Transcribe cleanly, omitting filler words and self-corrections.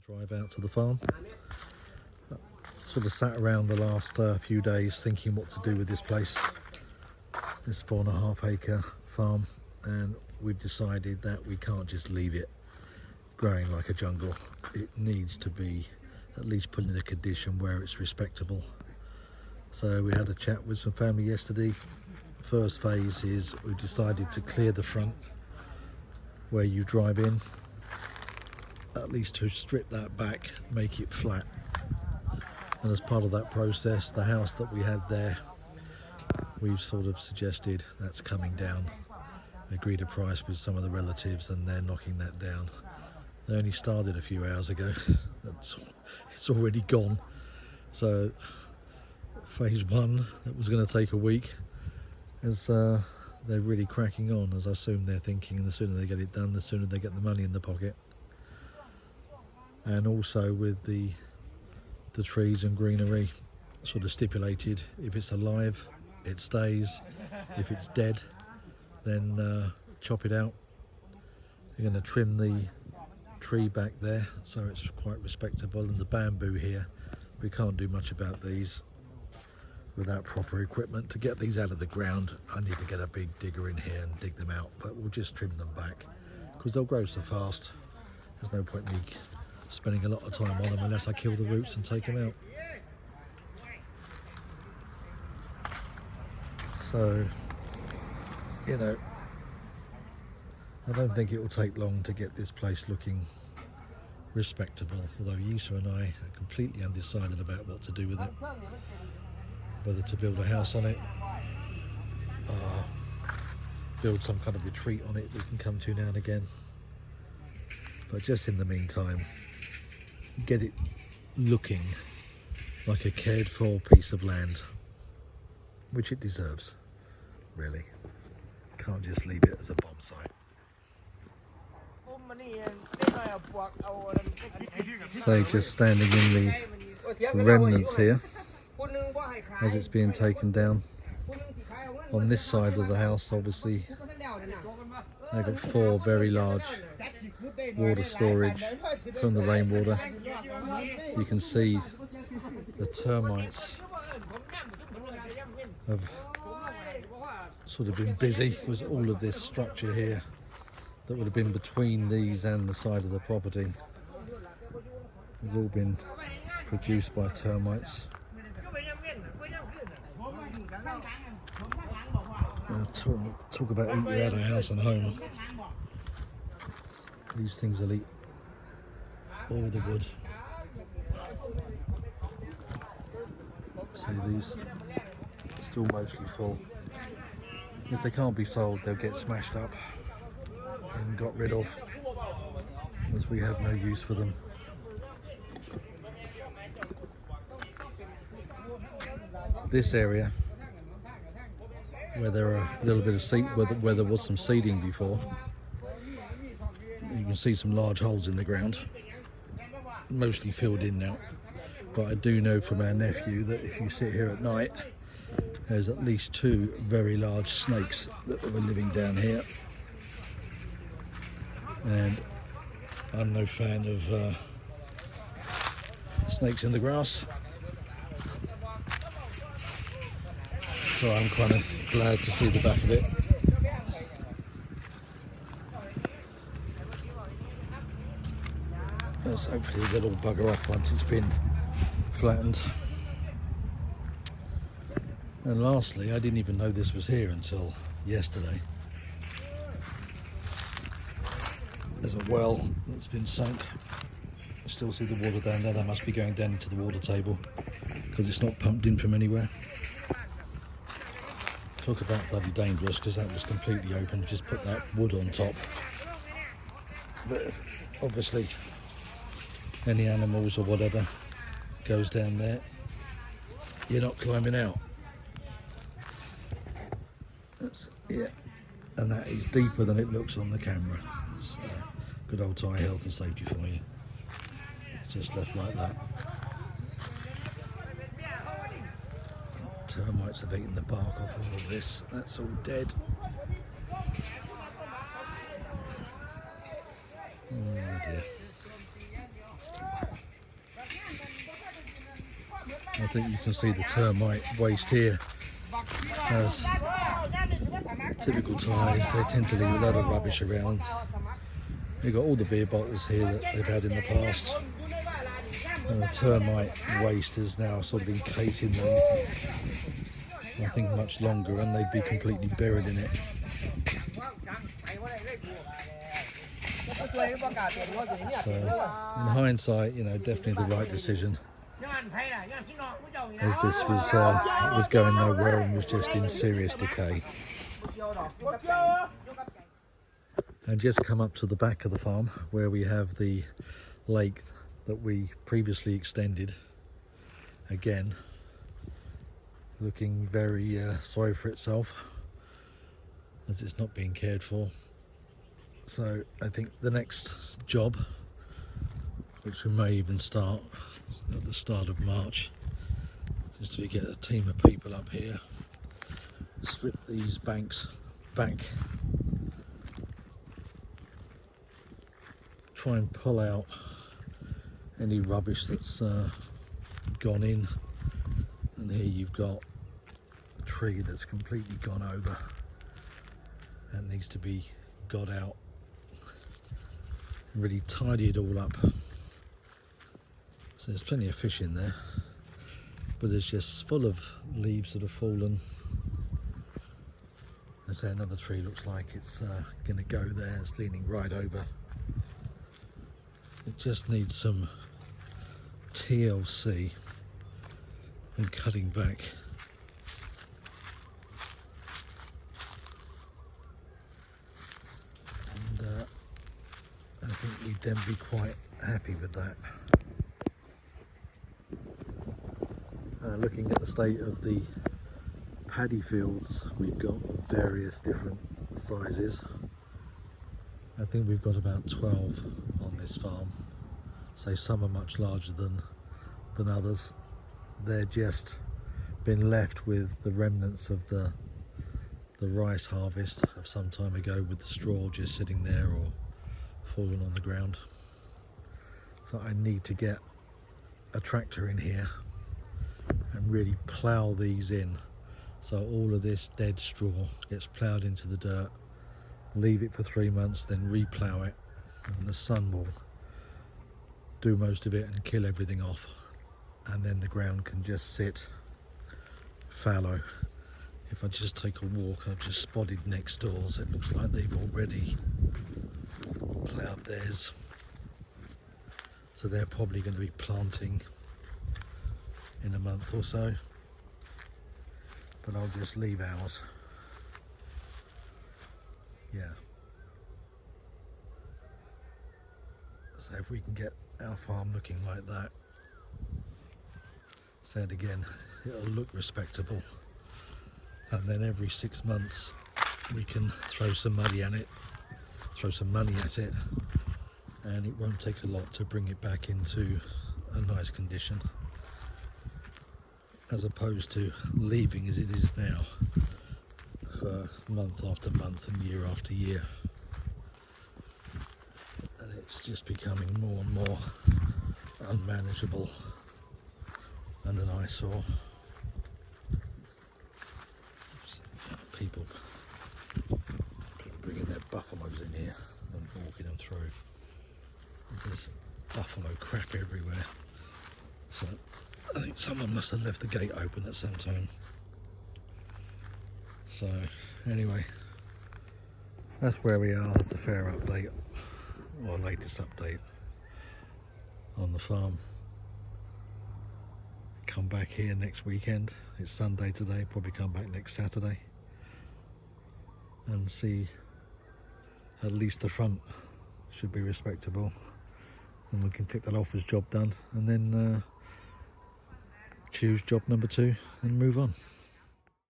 drive out to the farm. Sort of sat around the last few days thinking what to do with this place, this 4.5 acre farm, and we've decided that we can't just leave it growing like a jungle. It needs to be at least put in a condition where it's respectable. So we had a chat with some family yesterday. First phase is we decided to clear the front where you drive in, at least to strip that back, make it flat. And as part of that process, the house that we had there, we've sort of suggested that's coming down. Agreed a price with some of the relatives and they're knocking that down. They only started a few hours ago. It's already gone. So phase one, that was going to take a week, is they're really cracking on, as I assume they're thinking the sooner they get it done, the sooner they get the money in the pocket. And also with the trees and greenery, sort of stipulated, if it's alive it stays, if it's dead then chop it out. You're going to trim the tree back there so it's quite respectable, and the bamboo here, we can't do much about these without proper equipment. To get these out of the ground I need to get a big digger in here and dig them out, but we'll just trim them back because they'll grow so fast. There's no point in me spending a lot of time on them unless I kill the roots and take them out. So, you know, I don't think it will take long to get this place looking respectable, although Yisa and I are completely undecided about what to do with it. Whether to build a house on it, build some kind of retreat on it we can come to now and again. But just in the meantime, get it looking like a cared for piece of land, which it deserves, really. Can't just leave it as a bomb site. So just standing in the remnants here as it's being taken down. On this side of the house, obviously, they've got 4 very large water storage from the rainwater. You can see the termites have sort of been busy with all of this structure here that would have been between these and the side of the property. Has all been produced by termites. Talk about eat you out of house and home. These things will eat all the wood. See, these still mostly full. If they can't be sold, they'll get smashed up and got rid of, as we have no use for them. This area, where there are a little bit of seed, where there was some seeding before, you can see some large holes in the ground, mostly filled in now. But I do know from our nephew that if you sit here at night, there's at least 2 very large snakes that were living down here. And I'm no fan of snakes in the grass, so I'm kind of glad to see the back of it. Let's hopefully they'll all bugger off once it's been flattened. And lastly, I didn't even know this was here until yesterday. There's a well that's been sunk. I still see the water down there. That must be going down into the water table because it's not pumped in from anywhere. Talk about bloody dangerous, because that was completely open. Just put that wood on top. But obviously any animals or whatever goes down there, you're not climbing out. Yeah, and that is deeper than it looks on the camera. It's good old Thai health and safety for you. Just left like that. Termites have eaten the bark off all of this. That's all dead. Oh dear. think you can see the termite waste here. As typical Thais, they tend to leave a lot of rubbish around. You've got all the beer bottles here that they've had in the past. And the termite waste is now sort of encasing them, I think, much longer, and they'd be completely buried in it. So, in hindsight, you know, definitely the right decision, as this was going nowhere and was just in serious decay. And just come up to the back of the farm where we have the lake that we previously extended. Again, looking very sorry for itself, as it's not being cared for. So I think the next job, which we may even start at the start of March, is to get a team of people up here, strip these banks back, try and pull out any rubbish that's gone in. And here you've got a tree that's completely gone over and needs to be got out, really tidy it all up. So there's plenty of fish in there, but it's just full of leaves that have fallen. As there, another tree looks like it's going to go there. It's leaning right over. It just needs some TLC and cutting back. And I think we'd then be quite happy with that. Looking at the state of the paddy fields, we've got various different sizes. I think we've got about 12 on this farm. So some are much larger than others. They're just been left with the remnants of the rice harvest of some time ago, with the straw just sitting there or fallen on the ground. So I need to get a tractor in here and really plough these in, so all of this dead straw gets ploughed into the dirt, leave it for 3 months, then re-plough it, and the sun will do most of it and kill everything off, and then the ground can just sit fallow. If I just take a walk, I've just spotted next doors, it looks like they've already ploughed theirs, so they're probably going to be planting in a month or so, but I'll just leave ours. Yeah. So if we can get our farm looking like that, say it again, it'll look respectable, and then every 6 months we can throw some money at it, and it won't take a lot to bring it back into a nice condition, as opposed to leaving as it is now for month after month and year after year. And it's just becoming more and more unmanageable and an eyesore. People bringing their buffaloes in here and walking them through. There's buffalo crap everywhere. So I think someone must have left the gate open at some time. So anyway, that's where we are. That's a fair update, or latest update on the farm. Come back here next weekend. It's Sunday today, probably come back next Saturday and see at least the front should be respectable, and we can tick that off as job done, and then choose job number 2 and move on.